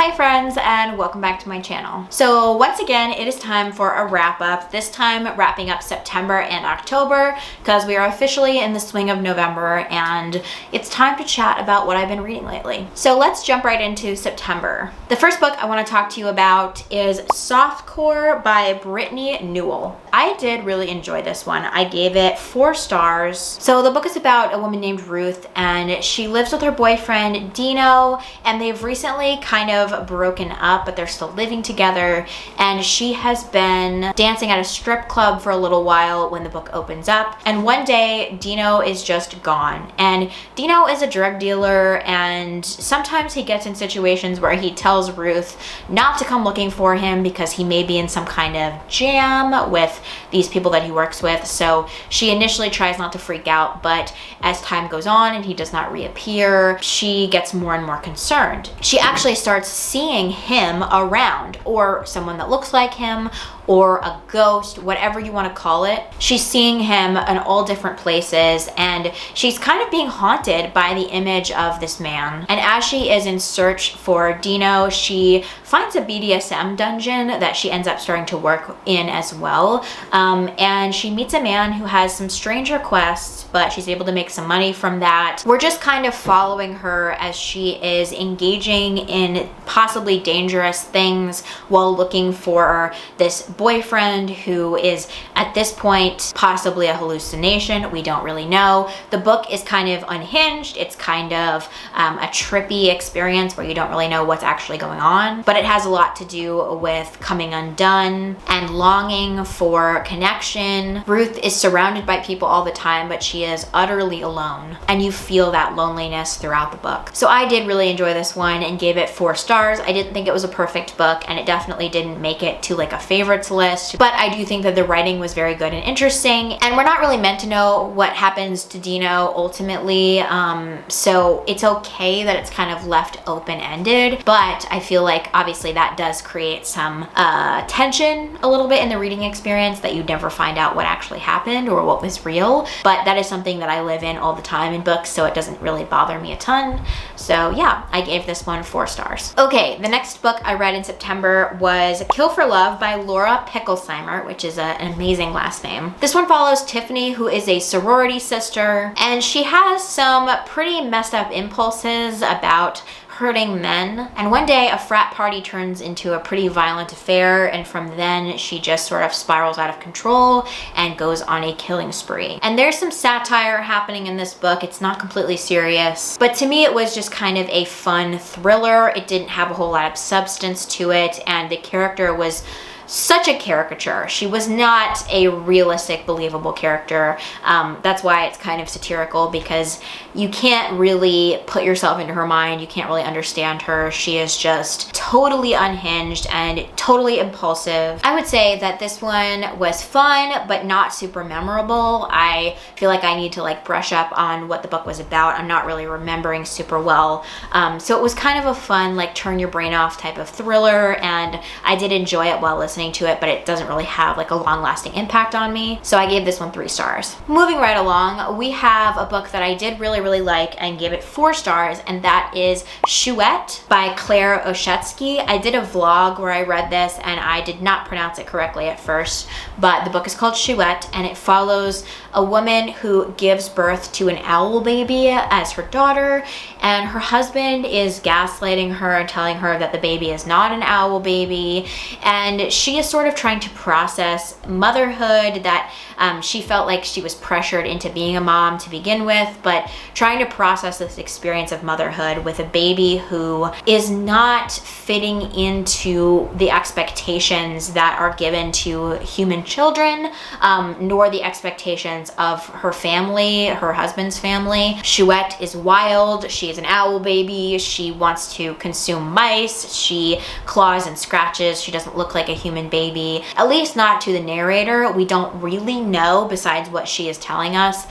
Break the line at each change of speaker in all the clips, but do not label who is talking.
Hi friends, and welcome back to my channel. So once again, it is time for a wrap up, this time wrapping up September and October because we are officially in the swing of November and it's time to chat about what I've been reading lately. So let's jump right into September. The first book I want to talk to you about is Softcore by Brittany Newell. I did really enjoy this one. I gave it 4 stars. So the book is about a woman named Ruth and she lives with her boyfriend Dino, and they've recently kind of broken up, but they're still living together, and she has been dancing at a strip club for a little while when the book opens up, and one day Dino is just gone. And Dino is a drug dealer, and sometimes he gets in situations where he tells Ruth not to come looking for him because he may be in some kind of jam with these people that he works with. So she initially tries not to freak out, but as time goes on and he does not reappear, she gets more and more concerned. She actually starts seeing him around, or someone that looks like him, or a ghost, whatever you want to call it. She's seeing him in all different places, and she's kind of being haunted by the image of this man. And as she is in search for Dino, she finds a BDSM dungeon that she ends up starting to work in as well. And she meets a man who has some strange requests, but she's able to make some money from that. We're just kind of following her as she is engaging in possibly dangerous things while looking for this boyfriend who is at this point possibly a hallucination. We don't really know. The book is kind of unhinged. It's kind of a trippy experience where you don't really know what's actually going on, but it has a lot to do with coming undone and longing for connection. Ruth is surrounded by people all the time, but she is utterly alone, and you feel that loneliness throughout the book. So I did really enjoy this one and gave it 4 stars. I didn't think it was a perfect book, and it definitely didn't make it to like a favorites list, but I do think that the writing was very good and interesting, and we're not really meant to know what happens to Dino ultimately, so it's okay that it's kind of left open-ended, but I feel like obviously that does create some tension a little bit in the reading experience, that you never find out what actually happened or what was real. But that is something that I live in all the time in books, so it doesn't really bother me a ton. So yeah, I gave this one 4 stars. Okay, the next book I read in September was Kill for Love by Laura Picklesheimer, which is an amazing last name. This one follows Tiffany, who is a sorority sister, and she has some pretty messed up impulses about hurting men. And one day a frat party turns into a pretty violent affair, and from then she just sort of spirals out of control and goes on a killing spree. And there's some satire happening in this book. It's not completely serious, but to me it was just kind of a fun thriller. It didn't have a whole lot of substance to it, and the character was such a caricature. She was not a realistic, believable character. That's why it's kind of satirical, because you can't really put yourself into her mind. You can't really understand her. She is just totally unhinged and totally impulsive. I would say that this one was fun, but not super memorable. I feel like I need to like brush up on what the book was about. I'm not really remembering super well. So it was kind of a fun, like turn your brain off type of thriller, and I did enjoy it while listening to it, but it doesn't really have like a long-lasting impact on me. So I gave this one 3 stars. Moving right along, we have a book that I did really like and gave it 4 stars, and that is Chouette by Claire Oshetsky. I did a vlog where I read this and I did not pronounce it correctly at first, but the book is called Chouette, and it follows a woman who gives birth to an owl baby as her daughter, and her husband is gaslighting her and telling her that the baby is not an owl baby, and she is sort of trying to process motherhood, that she felt like she was pressured into being a mom to begin with, but trying to process this experience of motherhood with a baby who is not fitting into the expectations that are given to human children, nor the expectations of her family, her husband's family. Chouette is wild. She is an owl baby. She wants to consume mice. She claws and scratches. She doesn't look like a human baby, at least not to the narrator. We don't really know, besides what she is telling us,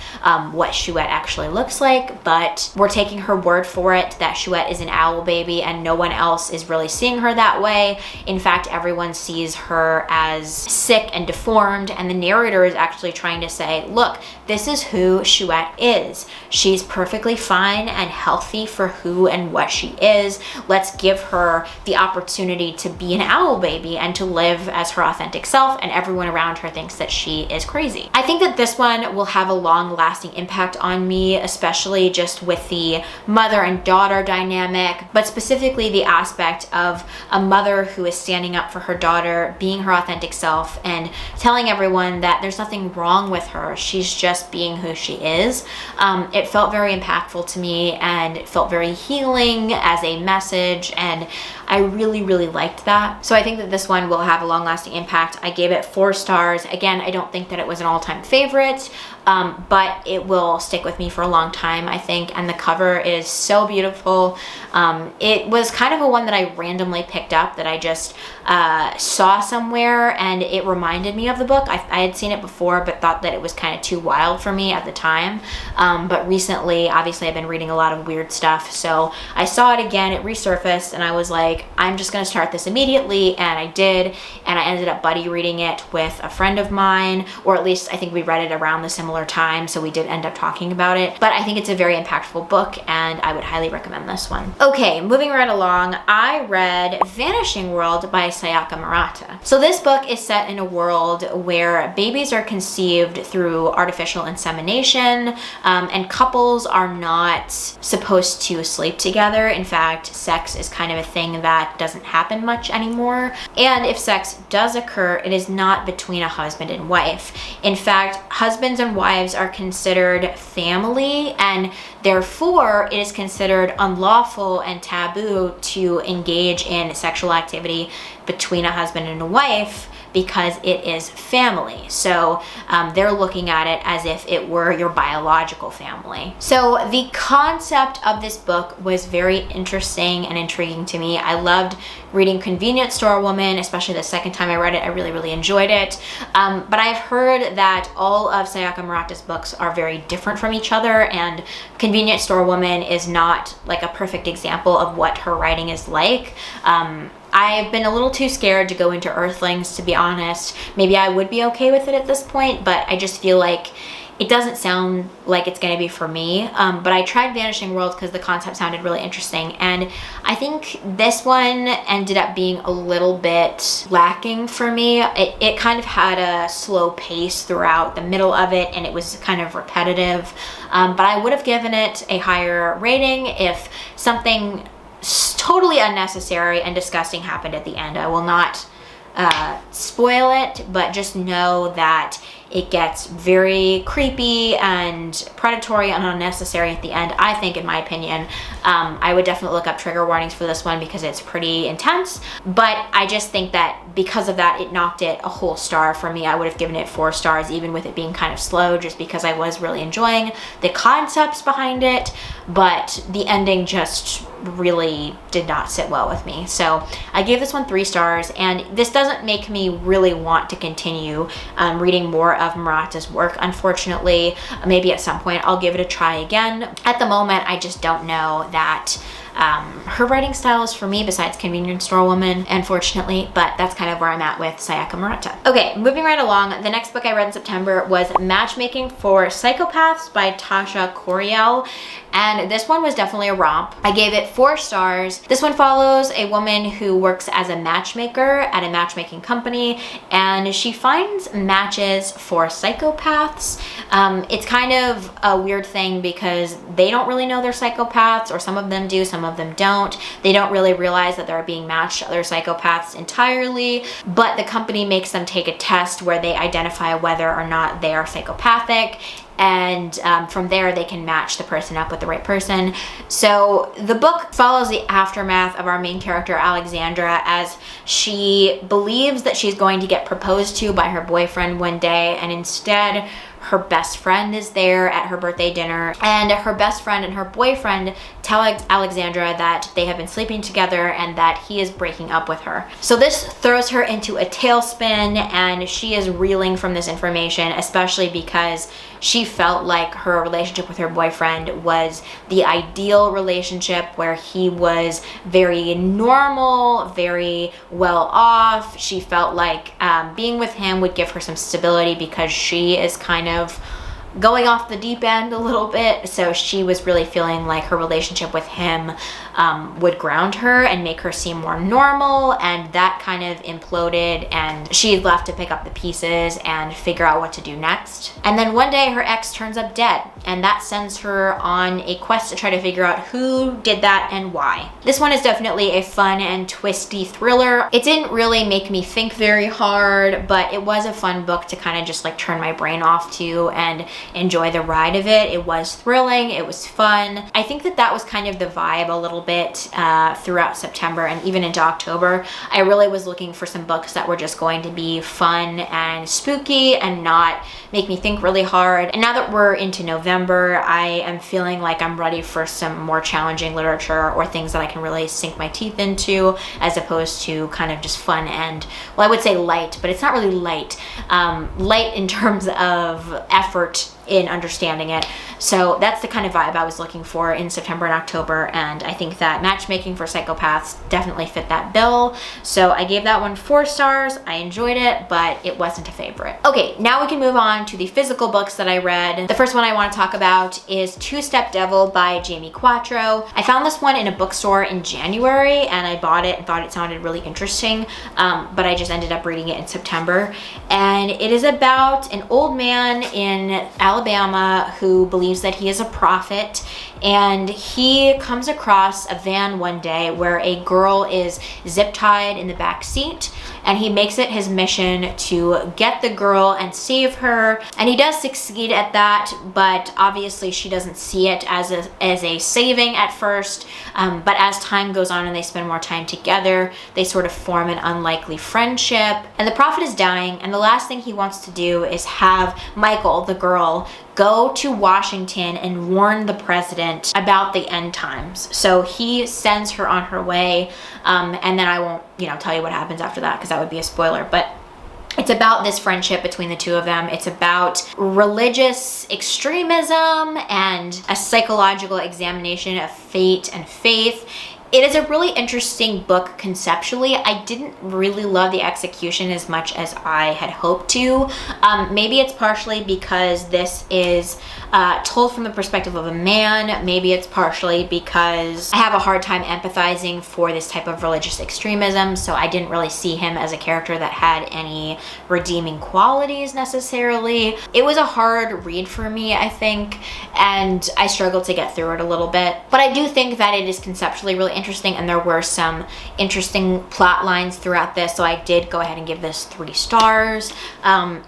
what Chouette actually looks like. like, but we're taking her word for it that Chouette is an owl baby and no one else is really seeing her that way. In fact, everyone sees her as sick and deformed, and the narrator is actually trying to say, look, this is who Chouette is. She's perfectly fine and healthy for who and what she is. Let's give her the opportunity to be an owl baby and to live as her authentic self, and everyone around her thinks that she is crazy. I think that this one will have a long-lasting impact on me, especially just with the mother and daughter dynamic, but specifically the aspect of a mother who is standing up for her daughter, being her authentic self, and telling everyone that there's nothing wrong with her. She's just being who she is. It felt very impactful to me, and it felt very healing as a message, and I really, really liked that. So I think that this one will have a long-lasting impact. I gave it 4 stars. Again, I don't think that it was an all-time favorite, but it will stick with me for a long time, I think, and the cover is so beautiful. It was kind of a one that I randomly picked up, that I just saw somewhere, and it reminded me of the book. I had seen it before, but thought that it was kind of too wild for me at the time. But recently, obviously, I've been reading a lot of weird stuff, so I saw it again, it resurfaced, and I was like, I'm just gonna start this immediately, and I did, and I ended up buddy reading it with a friend of mine, or at least I think we read it around the similar time, so we did end up talking about it. But I think it's a very impactful book, and I would highly recommend this one. Okay, moving right along, I read Vanishing World by Sayaka Murata. So this book is set in a world where babies are conceived through artificial insemination, and couples are not supposed to sleep together. In fact, sex is kind of a thing that doesn't happen much anymore. And if sex does occur, it is not between a husband and wife. In fact, husbands and wives are considered family, and therefore it is considered unlawful and taboo to engage in sexual activity between a husband and a wife, because it is family. So they're looking at it as if it were your biological family. So the concept of this book was very interesting and intriguing to me. I loved reading Convenience Store Woman, especially the second time I read it. I really, really enjoyed it. But I've heard that all of Sayaka Murata's books are very different from each other, and Convenience Store Woman is not like a perfect example of what her writing is like. I've been a little too scared to go into Earthlings, to be honest. Maybe I would be okay with it at this point, but I just feel like it doesn't sound like it's gonna be for me. But I tried Vanishing World because the concept sounded really interesting, and I think this one ended up being a little bit lacking for me. It kind of had a slow pace throughout the middle of it, and it was kind of repetitive. But I would have given it a higher rating if something totally unnecessary and disgusting happened at the end. I will not spoil it, but just know that it gets very creepy and predatory and unnecessary at the end, I think, in my opinion. I would definitely look up trigger warnings for this one because it's pretty intense, but I just think that because of that, it knocked it a whole star for me. I would have given it 4 stars, even with it being kind of slow, just because I was really enjoying the concepts behind it, but the ending just really did not sit well with me. So I gave this one 3 stars, and this doesn't make me really want to continue reading more of Murata's work, unfortunately. Maybe at some point I'll give it a try again. At the moment, I just don't know that her writing style is for me, besides Convenience Store Woman, unfortunately, but that's kind of where I'm at with Sayaka Murata. Okay, moving right along, the next book I read in September was Matchmaking for Psychopaths by Tasha Coriel, and this one was definitely a romp. I gave it 4 stars. This one follows a woman who works as a matchmaker at a matchmaking company, and she finds matches for psychopaths. It's kind of a weird thing because they don't really know they're psychopaths, or some of them do, some of them don't. They don't really realize that they're being matched to other psychopaths entirely, but the company makes them take a test where they identify whether or not they are psychopathic, and from there they can match the person up with the right person. So the book follows the aftermath of our main character Alexandra as she believes that she's going to get proposed to by her boyfriend one day, and instead her best friend is there at her birthday dinner, and her best friend and her boyfriend tell Alexandra that they have been sleeping together and that he is breaking up with her. So this throws her into a tailspin, and she is reeling from this information, especially because she felt like her relationship with her boyfriend was the ideal relationship, where he was very normal, very well off. She felt like being with him would give her some stability because she is kind of going off the deep end a little bit. So she was really feeling like her relationship with him would ground her and make her seem more normal, and that kind of imploded, and she left to pick up the pieces and figure out what to do next. And then one day her ex turns up dead, and that sends her on a quest to try to figure out who did that and why. This one is definitely a fun and twisty thriller. It didn't really make me think very hard, but it was a fun book to kind of just like turn my brain off to and enjoy the ride of it. It was thrilling, it was fun. I think that was kind of the vibe a little bit throughout September and even into October. I really was looking for some books that were just going to be fun and spooky and not make me think really hard. And now that we're into November, I am feeling like I'm ready for some more challenging literature or things that I can really sink my teeth into, as opposed to kind of just fun and, well, I would say light, but it's not really light. Light in terms of effort in understanding it. So that's the kind of vibe I was looking for in September and October, and I think that Matchmaking for Psychopaths definitely fit that bill. So I gave that one 4 stars. I enjoyed it, but it wasn't a favorite. Okay, now we can move on to the physical books that I read. The first one I want to talk about is Two-Step Devil by Jamie Quattro. I found this one in a bookstore in January, and I bought it and thought it sounded really interesting, but I just ended up reading it in September. And it is about an old man in Alabama who believes that he is a prophet, and he comes across a van one day where a girl is zip tied in the back seat, and he makes it his mission to get the girl and save her, and he does succeed at that, but obviously she doesn't see it as a saving at first, but as time goes on and they spend more time together, they sort of form an unlikely friendship. And the prophet is dying, and the last thing he wants to do is have Michael, the girl, go to Washington and warn the president about the end times. So he sends her on her way, and then I won't, tell you what happens after that because that would be a spoiler, but it's about this friendship between the two of them. It's about religious extremism and a psychological examination of fate and faith. It is a really interesting book conceptually. I didn't really love the execution as much as I had hoped to. Maybe it's partially because this is told from the perspective of a man. Maybe it's partially because I have a hard time empathizing for this type of religious extremism, so I didn't really see him as a character that had any redeeming qualities necessarily. It was a hard read for me, I think, and I struggled to get through it a little bit. But I do think that it is conceptually really interesting, and there were some interesting plot lines throughout this, so I did go ahead and give this 3 stars.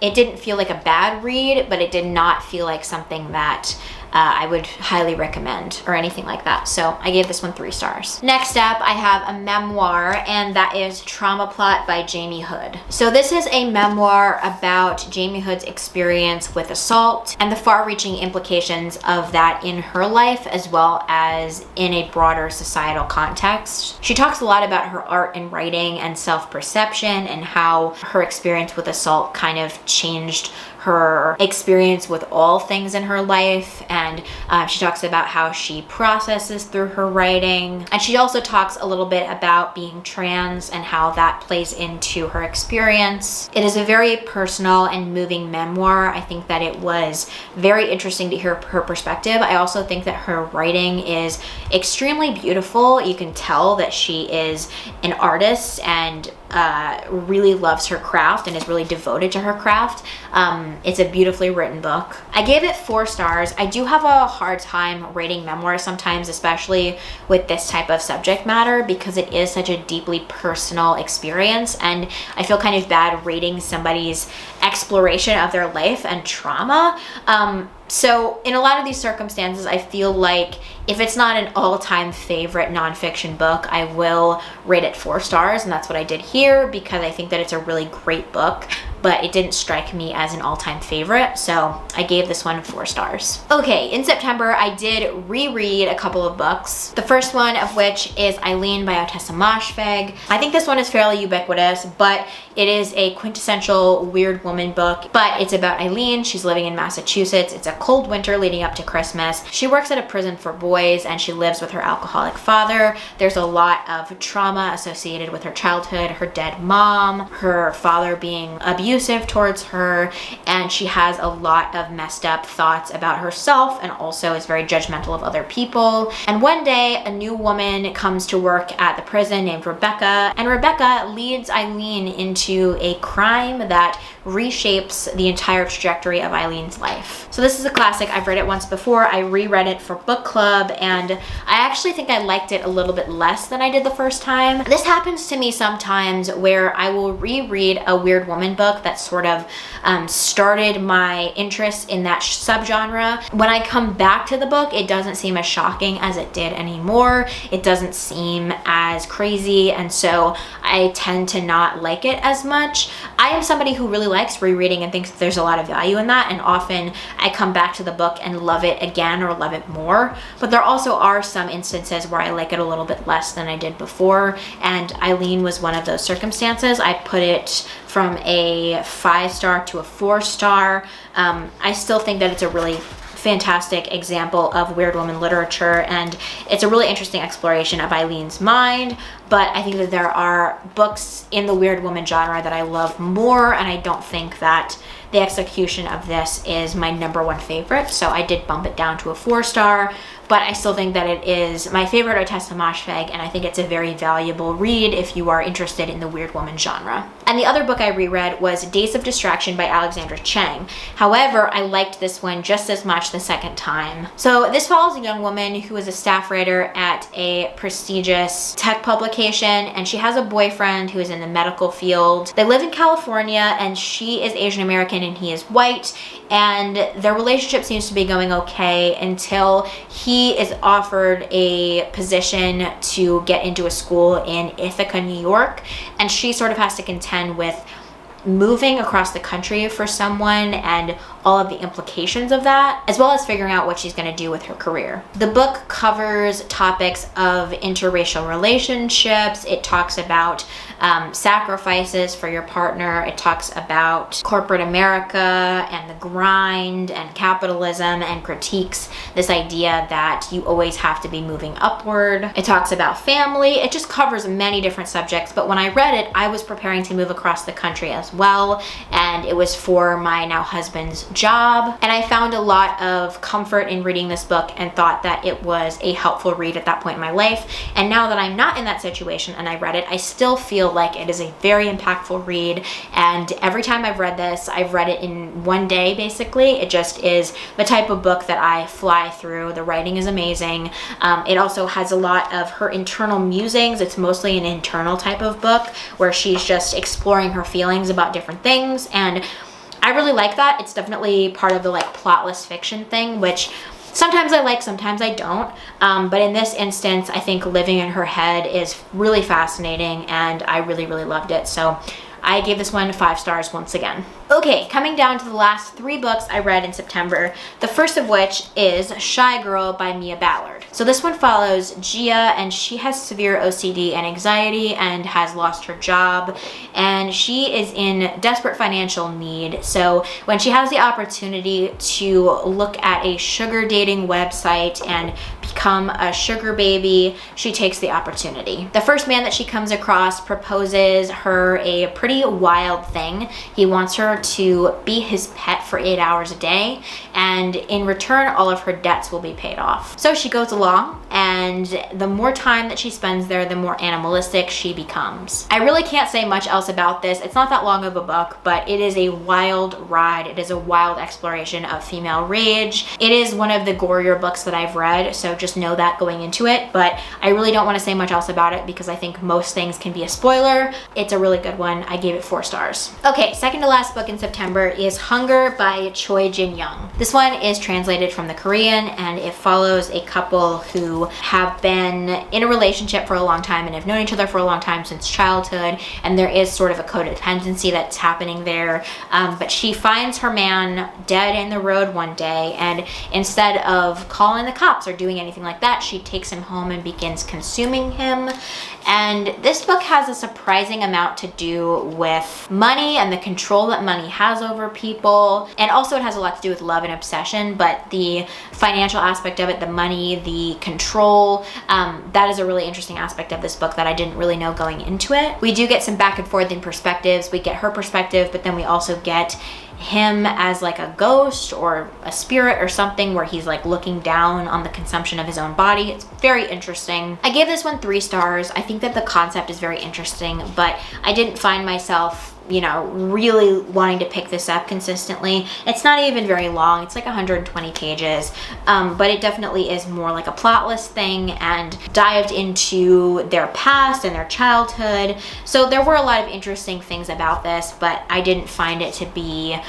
It didn't feel like a bad read, but it did not feel like something that I would highly recommend or anything like that. So I gave this one 3 stars. Next up, I have a memoir, and that is Trauma Plot by Jamie Hood. So this is a memoir about Jamie Hood's experience with assault and the far-reaching implications of that in her life, as well as in a broader societal context. She talks a lot about her art and writing and self-perception, and how her experience with assault kind of changed her experience with all things in her life, and she talks about how she processes through her writing, and she also talks a little bit about being trans and how that plays into her experience. It is a very personal and moving memoir. I think that it was very interesting to hear her perspective. I also think that her writing is extremely beautiful. You can tell that she is an artist and really loves her craft and is really devoted to her craft. It's a beautifully written book. I gave it 4 stars. I do have a hard time rating memoirs sometimes, especially with this type of subject matter, because it is such a deeply personal experience, and I feel kind of bad rating somebody's exploration of their life and trauma. So in a lot of these circumstances, I feel like if it's not an all-time favorite nonfiction book, I will rate it 4 stars, and that's what I did here because I think that it's a really great book. but it didn't strike me as an all-time favorite, so I gave this one 4 stars. Okay, in September, I did reread a couple of books. The first one of which is Eileen by Ottessa Moshfegh. I think this one is fairly ubiquitous, but it is a quintessential weird woman book, but it's about Eileen. She's living in Massachusetts. It's a cold winter leading up to Christmas. She works at a prison for boys and she lives with her alcoholic father. There's a lot of trauma associated with her childhood, her dead mom, her father being abusive towards her, and she has a lot of messed up thoughts about herself and also is very judgmental of other people. And one day, a new woman comes to work at the prison named Rebecca, and Rebecca leads Eileen into a crime that reshapes the entire trajectory of Eileen's life. So this is a classic. I've read it once before. I reread it for book club, and I actually think I liked it a little bit less than I did the first time. This happens to me sometimes where I will reread a weird woman book that sort of started my interest in that subgenre. When I come back to the book, it doesn't seem as shocking as it did anymore. It doesn't seem as crazy, and so I tend to not like it as much. I am somebody who really likes rereading and thinks that there's a lot of value in that, and often I come back to the book and love it again or love it more, but there also are some instances where I like it a little bit less than I did before, and Eileen was one of those circumstances. I put it from a 5-star to a 4-star. I still think that it's a really fantastic example of weird woman literature, and it's a really interesting exploration of Eileen's mind, but I think that there are books in the weird woman genre that I love more, and I don't think that the execution of this is my #1 favorite, so I did bump it down to a 4-star, but I still think that it is my favorite Ottessa Moshfegh, and I think it's a very valuable read if you are interested in the weird woman genre. And the other book I reread was Days of Distraction by Alexandra Chang. However, I liked this one just as much the second time. So this follows a young woman who is a staff writer at a prestigious tech publication, and she has a boyfriend who is in the medical field. They live in California, and she is Asian American and he is white, and their relationship seems to be going okay until he is offered a position to get into a school in Ithaca, New York, and she sort of has to contend with moving across the country for someone and all of the implications of that, as well as figuring out what she's going to do with her career. The book covers topics of interracial relationships. It talks about sacrifices for your partner. It talks about corporate America and the grind and capitalism, and critiques this idea that you always have to be moving upward. It talks about family. It just covers many different subjects, but when I read it, I was preparing to move across the country as well, and it was for my now husband's job, and I found a lot of comfort in reading this book and thought that it was a helpful read at that point in my life. And now that I'm not in that situation and I read it, I still feel like it is a very impactful read, and every time I've read this, I've read it in one day basically. It just is the type of book that I fly through. The writing is amazing. It also has a lot of her internal musings. It's mostly an internal type of book where she's just exploring her feelings about different things, and I really like that. It's definitely part of the like plotless fiction thing, which sometimes I like, sometimes I don't. But in this instance, I think living in her head is really fascinating, and I really, really loved it. So I gave this one 5 stars once again. Okay, coming down to the last 3 books I read in September, the first of which is Shy Girl by Mia Ballard. So this one follows Gia, and she has severe OCD and anxiety and has lost her job, and she is in desperate financial need. So when she has the opportunity to look at a sugar dating website and become a sugar baby, she takes the opportunity. The first man that she comes across proposes her a pretty wild thing. He wants her to be his pet for 8 hours a day, and in return all of her debts will be paid off. So she goes along, and the more time that she spends there, the more animalistic she becomes. I really can't say much else about this. It's not that long of a book, but it is a wild ride. It is a wild exploration of female rage. It is one of the gorier books that I've read, so just know that going into it, but I really don't want to say much else about it because I think most things can be a spoiler. It's a really good one. I gave it 4 stars. Okay, second to last book in September is Hunger by Choi Jin Young. This one is translated from the Korean, and it follows a couple who have been in a relationship for a long time and have known each other for a long time since childhood, and there is sort of a codependency that's happening there. But she finds her man dead in the road one day, and instead of calling the cops or doing anything like that, she takes him home and begins consuming him. And this book has a surprising amount to do with money and the control that money has over people. And also it has a lot to do with love and obsession, but the financial aspect of it, the money, the control, that is a really interesting aspect of this book that I didn't really know going into it. We do get some back and forth in perspectives. We get her perspective, but then we also get him as like a ghost or a spirit or something, where he's like looking down on the consumption of his own body. It's very interesting. I gave this one 3 stars. I think that the concept is very interesting, but I didn't find myself, you know, really wanting to pick this up consistently. It's not even very long. It's like 120 pages, but it definitely is more like a plotless thing and dived into their past and their childhood. So there were a lot of interesting things about this, but I didn't find it to be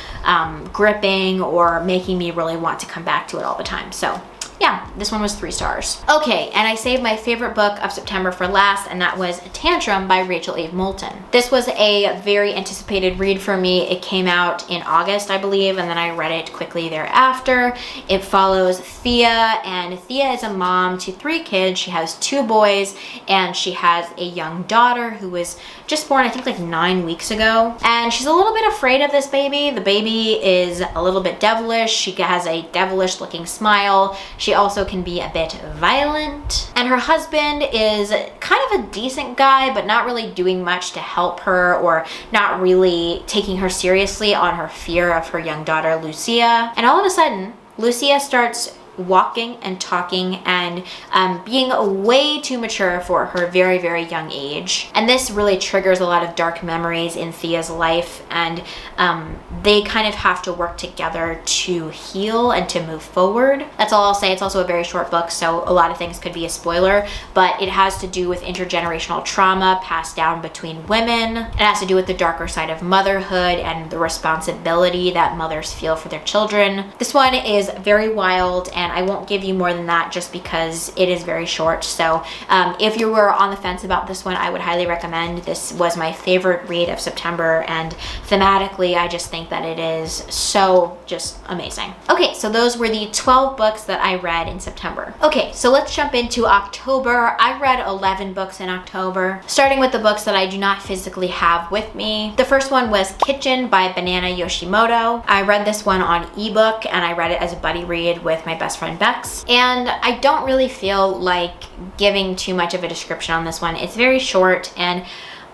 gripping or making me really want to come back to it all the time. So yeah, this one was 3 stars. Okay, and I saved my favorite book of September for last, and that was Tantrum by Rachel Eve Moulton. This was a very anticipated read for me. It came out in August, I believe, and then I read it quickly thereafter. It follows Thea, and Thea is a mom to 3 kids. She has 2 boys, and she has a young daughter who was just born, I think, like 9 weeks ago. And she's a little bit afraid of this baby. The baby is a little bit devilish. She has a devilish looking smile. She also can be a bit violent. And her husband is kind of a decent guy, but not really doing much to help her, or not really taking her seriously on her fear of her young daughter, Lucia. And all of a sudden, Lucia starts walking and talking and being way too mature for her very, very young age. And this really triggers a lot of dark memories in Thea's life, and they kind of have to work together to heal and to move forward. That's all I'll say. It's also a very short book, so a lot of things could be a spoiler, but it has to do with intergenerational trauma passed down between women. It has to do with the darker side of motherhood and the responsibility that mothers feel for their children. This one is very wild, and I won't give you more than that just because it is very short. So if you were on the fence about this one, I would highly recommend. This was my favorite read of September, and thematically I just think that it is so just amazing. Okay, so those were the 12 books that I read in September. Okay, so let's jump into October. I read 11 books in October, starting with the books that I do not physically have with me. The first one was Kitchen by Banana Yoshimoto. I read this one on ebook, and I read it as a buddy read with my best friend Bex, and I don't really feel like giving too much of a description on this one. It's very short, and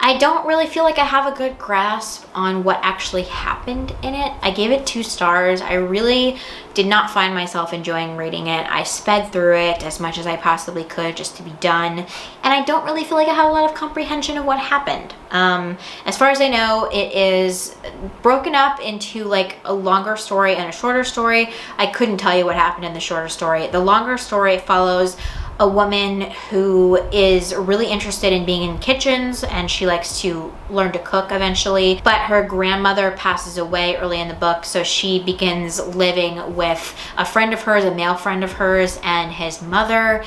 I don't really feel like I have a good grasp on what actually happened in it. I gave it 2 stars. I really did not find myself enjoying reading it. I sped through it as much as I possibly could just to be done, and I don't really feel like I have a lot of comprehension of what happened. As far as I know, it is broken up into like a longer story and a shorter story. I couldn't tell you what happened in the shorter story. The longer story follows a woman who is really interested in being in kitchens, and she likes to learn to cook eventually, but her grandmother passes away early in the book, so she begins living with a friend of hers, a male friend of hers, and his mother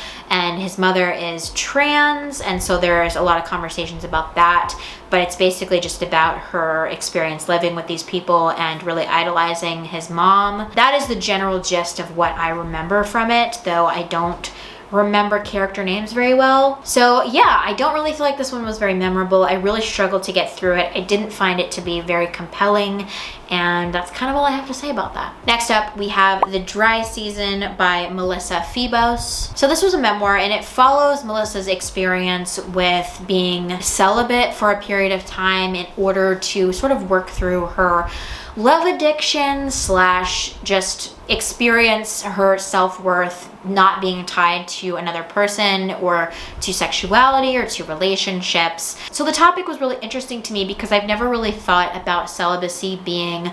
is trans, and so there's a lot of conversations about that, but it's basically just about her experience living with these people and really idolizing his mom. That is the general gist of what I remember from it, though I don't remember character names very well. So yeah, I don't really feel like this one was very memorable. I really struggled to get through it. I didn't find it to be very compelling, and that's kind of all I have to say about that. Next up, we have The Dry Season by Melissa Phoebos. So this was a memoir, and it follows Melissa's experience with being celibate for a period of time in order to sort of work through her love addiction / just experience her self-worth not being tied to another person or to sexuality or to relationships. So the topic was really interesting to me because I've never really thought about celibacy being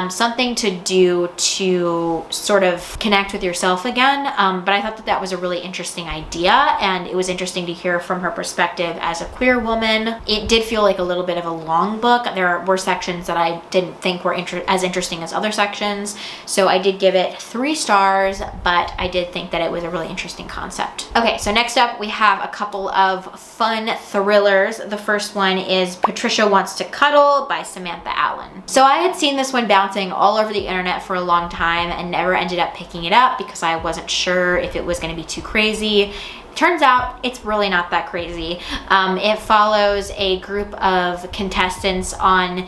something to do to sort of connect with yourself again, but I thought that that was a really interesting idea, and it was interesting to hear from her perspective as a queer woman. It did feel like a little bit of a long book. There were sections that I didn't think were as interesting as other sections. So I did give it 3 stars, but I did think that it was a really interesting concept. Okay, so next up we have a couple of fun thrillers. The first one is Patricia Wants to Cuddle by Samantha Allen. So I had seen this one bouncing all over the internet for a long time and never ended up picking it up because I wasn't sure if it was going to be too crazy. Turns out it's really not that crazy. It follows a group of contestants on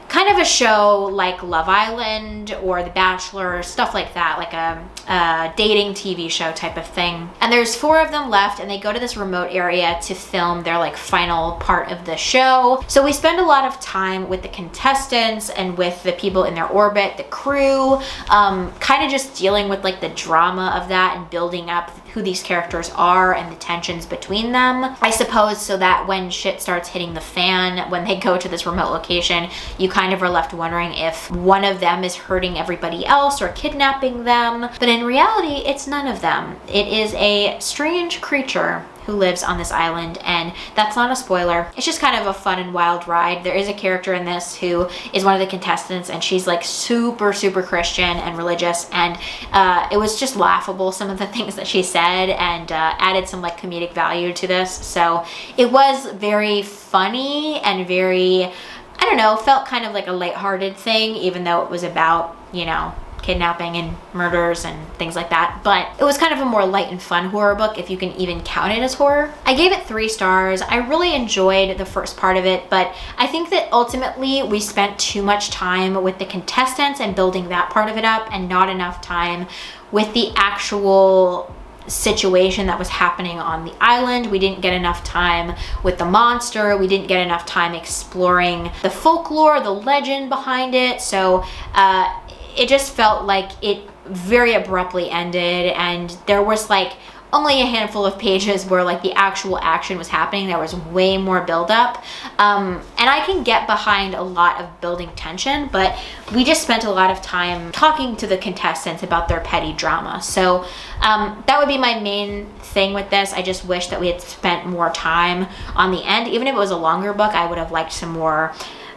kind of a show like Love Island or The Bachelor, stuff like that, like a dating TV show type of thing. And there's 4 of them left, and they go to this remote area to film their like final part of the show. So we spend a lot of time with the contestants and with the people in their orbit, the crew, kind of just dealing with like the drama of that and building up who these characters are and the tensions between them, I suppose, so that when shit starts hitting the fan, when they go to this remote location, you kind of are left wondering if one of them is hurting everybody else or kidnapping them. But in reality, it's none of them. It is a strange creature who lives on this island, and that's not a spoiler. It's just kind of a fun and wild ride. There is a character in this who is one of the contestants, and she's like super Christian and religious, and it was just laughable, some of the things that she said, and added some like comedic value to this. So it was very funny and very, I don't know, felt kind of like a lighthearted thing, even though it was about, you know, kidnapping and murders and things like that. But it was kind of a more light and fun horror book, if you can even count it as horror. I gave it 3 stars. I really enjoyed the first part of it, but I think that ultimately we spent too much time with the contestants and building that part of it up, and not enough time with the actual situation that was happening on the island. We didn't get enough time with the monster. We didn't get enough time exploring the folklore, the legend behind it. So it just felt like it very abruptly ended, and there was like only a handful of pages where like the actual action was happening. There was way more buildup, and I can get behind a lot of building tension, but we just spent a lot of time talking to the contestants about their petty drama. So that would be my main thing with this. I just wish that we had spent more time on the end. Even if it was a longer book, I would have liked some more,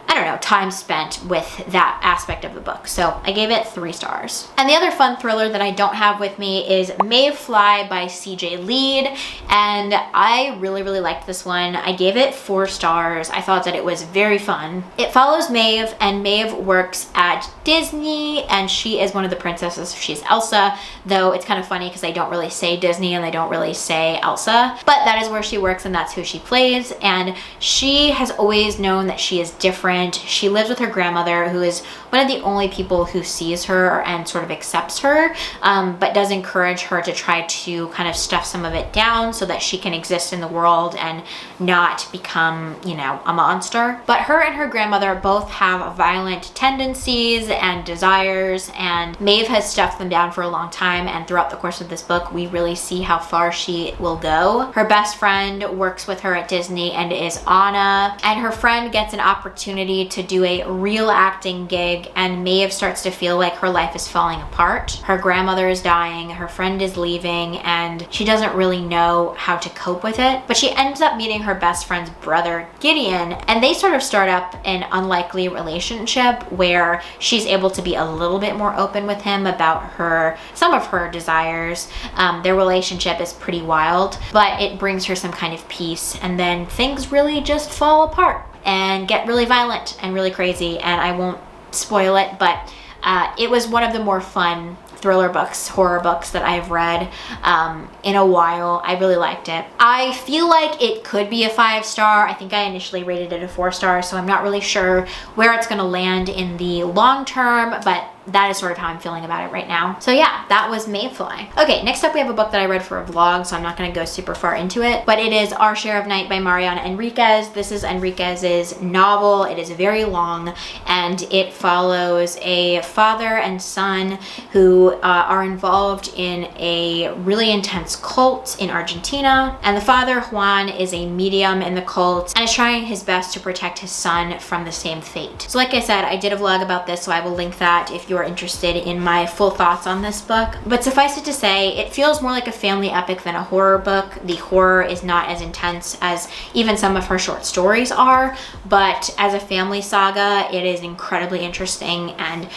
I don't know, time spent with that aspect of the book. So I gave it 3 stars. And the other fun thriller that I don't have with me is Mayfly by CJ Lead. And I really liked this one. I gave it 4 stars. I thought that it was very fun. It follows Maeve, and Maeve works at Disney, and she is one of the princesses. She's Elsa, though it's kind of funny because they don't really say Disney and they don't really say Elsa. But that is where she works, and that's who she plays. And she has always known that she is different. She lives with her grandmother, who is one of the only people who sees her and sort of accepts her, but does encourage her to try to kind of stuff some of it down so that she can exist in the world and not become, you know, a monster. But her and her grandmother both have violent tendencies and desires, and Maeve has stuffed them down for a long time, and throughout the course of this book we really see how far she will go. Her best friend works with her at Disney and is Anna, and her friend gets an opportunity to do a real acting gig, and Maeve starts to feel like her life is falling apart. Her grandmother is dying, her friend is leaving, and she doesn't really know how to cope with it. But she ends up meeting her best friend's brother, Gideon, and they sort of start up an unlikely relationship where she's able to be a little bit more open with him about some of her desires. Their relationship is pretty wild, but it brings her some kind of peace, and then things really just fall apart and get really violent and really crazy, and I won't spoil it, but it was one of the more fun thriller books, horror books that I've read in a while. I really liked it. I feel like it could be a 5-star. I think I initially rated it a 4-star, so I'm not really sure where it's gonna land in the long term, but that is sort of how I'm feeling about it right now. So yeah, that was Mayfly. Okay, next up we have a book that I read for a vlog, so I'm not gonna go super far into it, but it is Our Share of Night by Mariana Enriquez. This is Enriquez's novel. It is very long, and it follows a father and son who are involved in a really intense cult in Argentina, and the father, Juan, is a medium in the cult and is trying his best to protect his son from the same fate. So like I said, I did a vlog about this, so I will link that if you're you are interested in my full thoughts on this book. But suffice it to say, it feels more like a family epic than a horror book. The horror is not as intense as even some of her short stories are, but as a family saga, it is incredibly interesting, and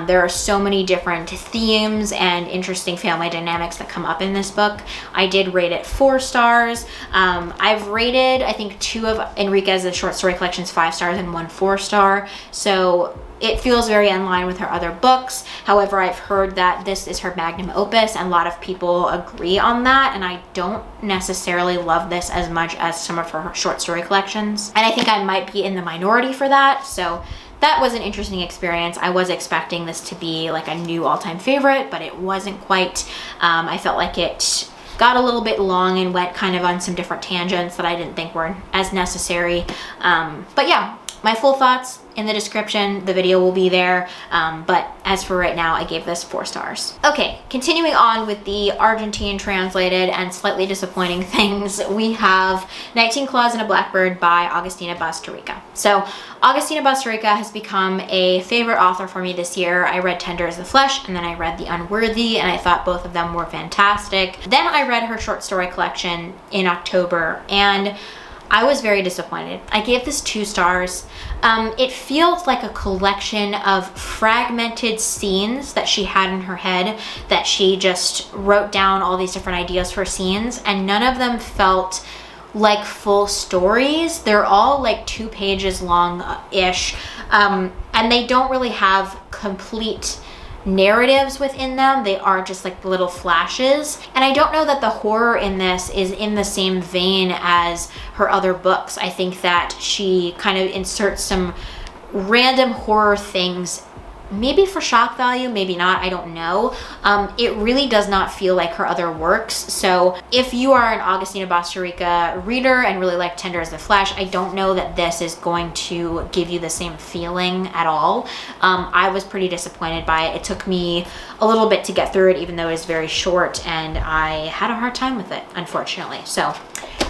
there are so many different themes and interesting family dynamics that come up in this book. I did rate it 4 stars. I've rated, I think, 2 of Enriquez's short story collections 5 stars and 1 4-star, so it feels very in line with her other books. However, I've heard that this is her magnum opus, and a lot of people agree on that, and I don't necessarily love this as much as some of her short story collections. And I think I might be in the minority for that, so that was an interesting experience. I was expecting this to be like a new all-time favorite, but it wasn't quite. I felt like it got a little bit long and went kind of on some different tangents that I didn't think were as necessary. But yeah, my full thoughts in the description. The video will be there. But as for right now, I gave this 4 stars. Okay, continuing on with the Argentine translated and slightly disappointing things, we have 19 Claws and a Blackbird by Agustina Bastarrica. So Agustina Bastarrica has become a favorite author for me this year. I read Tender as the Flesh, and then I read The Unworthy, and I thought both of them were fantastic. Then I read her short story collection in October, and I was very disappointed. I gave this 2 stars. It feels like a collection of fragmented scenes that she had in her head, that she just wrote down all these different ideas for scenes, and none of them felt like full stories. They're all like 2 pages long-ish, and they don't really have complete narratives within them. They are just like little flashes. And I don't know that the horror in this is in the same vein as her other books. I think that she kind of inserts some random horror things, maybe for shock value, maybe not, I don't know. It really does not feel like her other works. So if you are an Agustina Bastarrica reader and really like Tender as the Flesh, I don't know that this is going to give you the same feeling at all. I was pretty disappointed by it. It took me a little bit to get through it, even though it is very short, and I had a hard time with it, unfortunately. So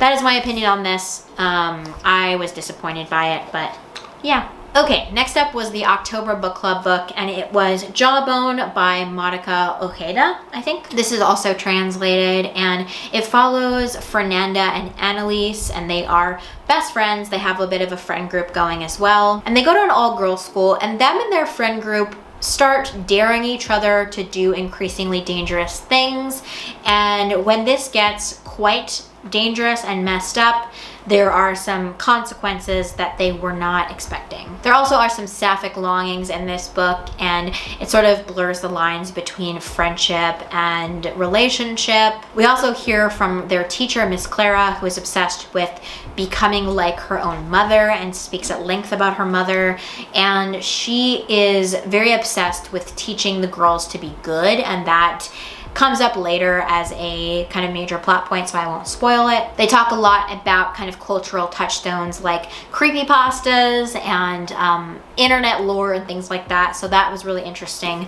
that is my opinion on this. I was disappointed by it, but yeah. Okay, next up was the October book club book, and it was Jawbone by Monica Ojeda, I think. This is also translated, and it follows Fernanda and Annalise, and they are best friends. They have a bit of a friend group going as well, and they go to an all-girls school, and them and their friend group start daring each other to do increasingly dangerous things. And when this gets quite dangerous and messed up, there are some consequences that they were not expecting. There also are some sapphic longings in this book, and it sort of blurs the lines between friendship and relationship. We also hear from their teacher, Miss Clara, who is obsessed with becoming like her own mother and speaks at length about her mother. And she is very obsessed with teaching the girls to be good, and that comes up later as a kind of major plot point, so I won't spoil it. They talk a lot about kind of cultural touchstones like creepypastas and internet lore and things like that, so that was really interesting.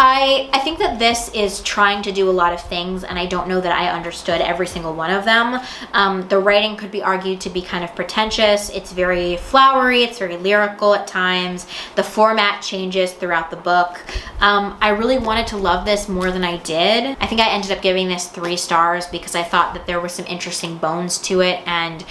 I think that this is trying to do a lot of things, and I don't know that I understood every single one of them. The writing could be argued to be kind of pretentious. It's very flowery, it's very lyrical at times. The format changes throughout the book. I really wanted to love this more than I did. I think I ended up giving this 3 stars because I thought that there were some interesting bones to it, and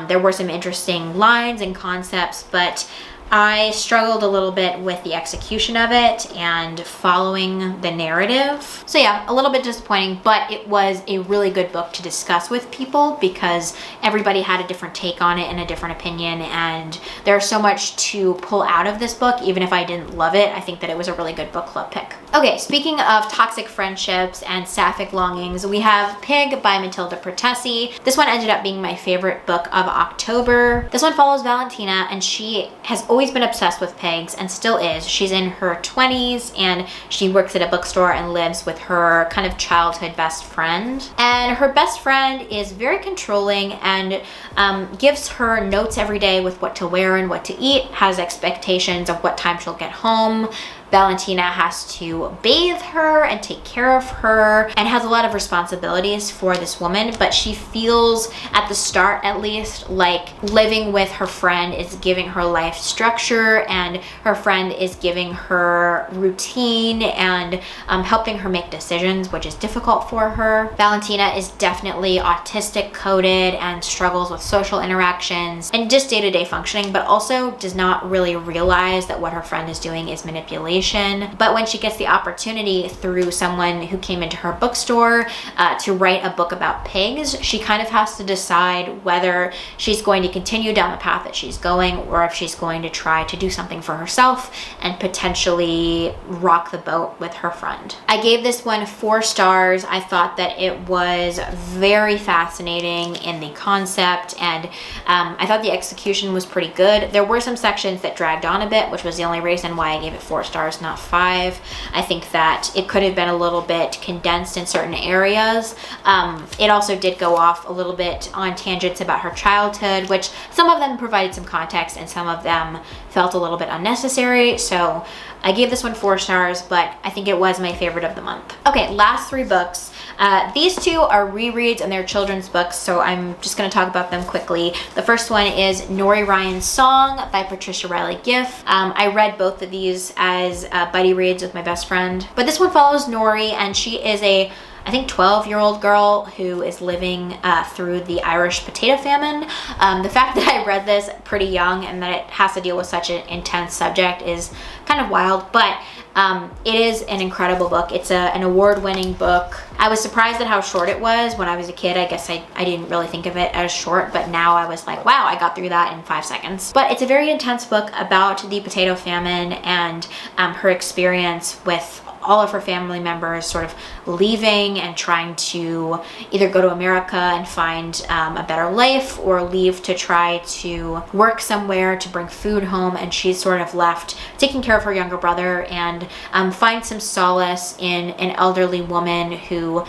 there were some interesting lines and concepts, but I struggled a little bit with the execution of it and following the narrative. So yeah, a little bit disappointing, but it was a really good book to discuss with people because everybody had a different take on it and a different opinion, and there's so much to pull out of this book. Even if I didn't love it, I think that it was a really good book club pick. Okay, speaking of toxic friendships and sapphic longings, we have Pig by Matilda Pertessi. This one ended up being my favorite book of October. This one follows Valentina, and she has always been obsessed with pigs and still is. She's in her 20s, and she works at a bookstore and lives with her kind of childhood best friend. And her best friend is very controlling and gives her notes every day with what to wear and what to eat, has expectations of what time she'll get home, Valentina has to bathe her and take care of her and has a lot of responsibilities for this woman, but she feels, at the start at least, like living with her friend is giving her life structure, and her friend is giving her routine and helping her make decisions, which is difficult for her. Valentina is definitely autistic coded and struggles with social interactions and just day-to-day functioning, but also does not really realize that what her friend is doing is manipulation. But when she gets the opportunity through someone who came into her bookstore to write a book about pigs, she kind of has to decide whether she's going to continue down the path that she's going, or if she's going to try to do something for herself and potentially rock the boat with her friend. I gave this one 4 stars. I thought that it was very fascinating in the concept, and I thought the execution was pretty good. There were some sections that dragged on a bit, which was the only reason why I gave it 4 stars, not 5. I think that it could have been a little bit condensed in certain areas. It also did go off a little bit on tangents about her childhood, which some of them provided some context and some of them felt a little bit unnecessary. So I gave this one 4 stars, but I think it was my favorite of the month. Okay, last 3 books. These 2 are rereads and they're children's books, so I'm just going to talk about them quickly. The first one is Nori Ryan's Song by Patricia Riley Giff. I read both of these as buddy reads with my best friend, but this one follows Nori, and she is a, I think, 12-year-old girl who is living through the Irish potato famine. The fact that I read this pretty young and that it has to deal with such an intense subject is kind of wild, but it is an incredible book. It's an award-winning book. I was surprised at how short it was. When I was a kid, I guess I didn't really think of it as short, but now I was like, wow, I got through that in 5 seconds. But it's a very intense book about the potato famine and her experience with all of her family members sort of leaving and trying to either go to America and find a better life, or leave to try to work somewhere to bring food home, and she's sort of left taking care of her younger brother and find some solace in an elderly woman who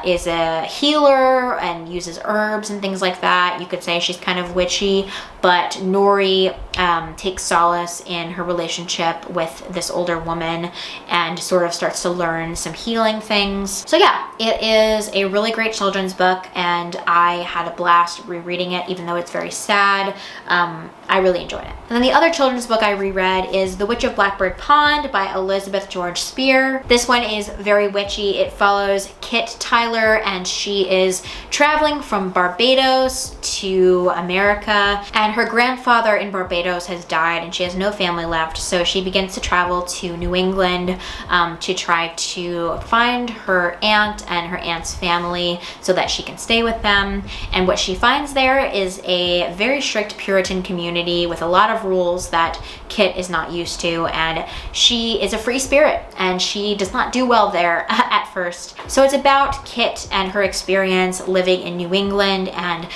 is a healer and uses herbs and things like that. You could say she's kind of witchy, but Nori takes solace in her relationship with this older woman and sort of starts to learn some healing things. So yeah, it is a really great children's book, and I had a blast rereading it, even though it's very sad. I really enjoyed it. And then the other children's book I reread is The Witch of Blackbird Pond by Elizabeth George Spear. This one is very witchy. It follows Kit Tyler, and she is traveling from Barbados to America, and her grandfather in Barbados has died and she has no family left, so she begins to travel to New England to try to find her aunt and her aunt's family so that she can stay with them. And what she finds there is a very strict Puritan community with a lot of rules that Kit is not used to, and she is a free spirit and she does not do well there at first. So it's about Kit and her experience living in New England and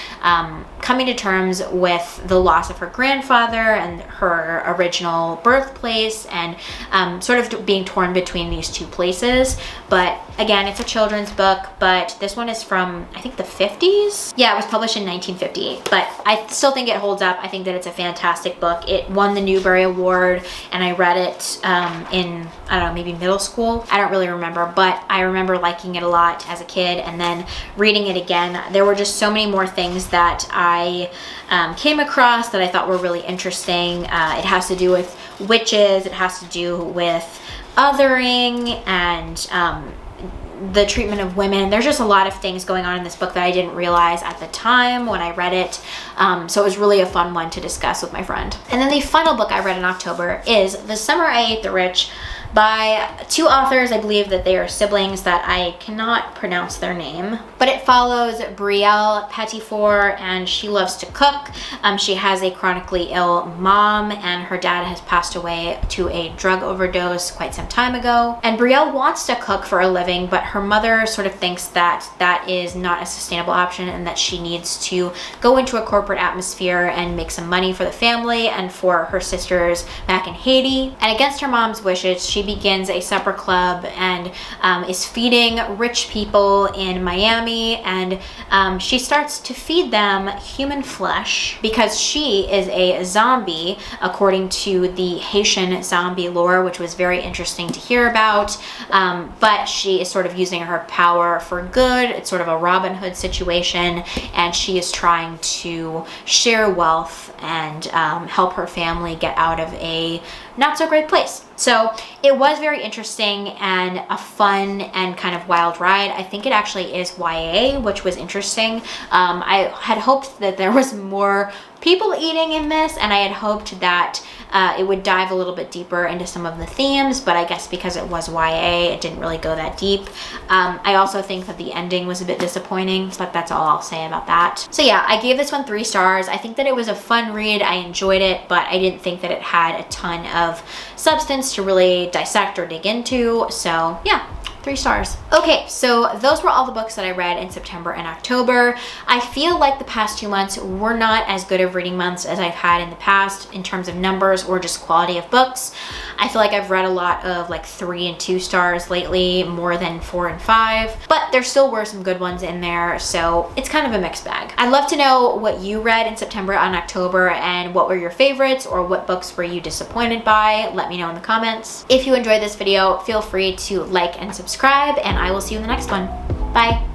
coming to terms with the loss of her grandfather and her original birthplace, and sort of being torn between these 2 places. But again, it's a children's book, but this one is from, I think, the 50s. Yeah, it was published in 1958, but I still think it holds up. I think that it's a fantastic book. It won the Newbery Award, and I read it in, I don't know, maybe middle school. I don't really remember, but I remember liking it a lot as a kid, and then reading it again. There were just so many more things that I came across that I thought were really interesting. It has to do with witches, it has to do with othering, and the treatment of women. There's just a lot of things going on in this book that I didn't realize at the time when I read it. So it was really a fun one to discuss with my friend. And then the final book I read in October is The Summer I Ate the Rich by 2 authors. I believe that they are siblings that I cannot pronounce their name, but it follows Brielle Petitfort, and she loves to cook. She has a chronically ill mom, and her dad has passed away to a drug overdose quite some time ago. And Brielle wants to cook for a living, but her mother sort of thinks that that is not a sustainable option and that she needs to go into a corporate atmosphere and make some money for the family and for her sisters back in Haiti. And against her mom's wishes, she begins a supper club and is feeding rich people in Miami, and she starts to feed them human flesh because she is a zombie according to the Haitian zombie lore, which was very interesting to hear about. But she is sort of using her power for good. It's sort of a Robin Hood situation, and she is trying to share wealth and help her family get out of a not so great place. So it was very interesting and a fun and kind of wild ride. I think it actually is YA, which was interesting. I had hoped that there was more people eating in this, and I had hoped that it would dive a little bit deeper into some of the themes, but I guess because it was YA, it didn't really go that deep. I also think that the ending was a bit disappointing, but that's all I'll say about that. So yeah, I gave this one 3 stars. I think that it was a fun read. I enjoyed it, but I didn't think that it had a ton of substance to really dissect or dig into. So yeah, 3 stars. Okay, so those were all the books that I read in September and October. I feel like the past 2 months were not as good of reading months as I've had in the past in terms of numbers or just quality of books. I feel like I've read a lot of like 3 and 2 stars lately, more than 4 and 5, but there still were some good ones in there, so it's kind of a mixed bag. I'd love to know what you read in September and October and what were your favorites or what books were you disappointed by. Let me know in the comments. If you enjoyed this video, feel free to like and subscribe, and I will see you in the next one. Bye.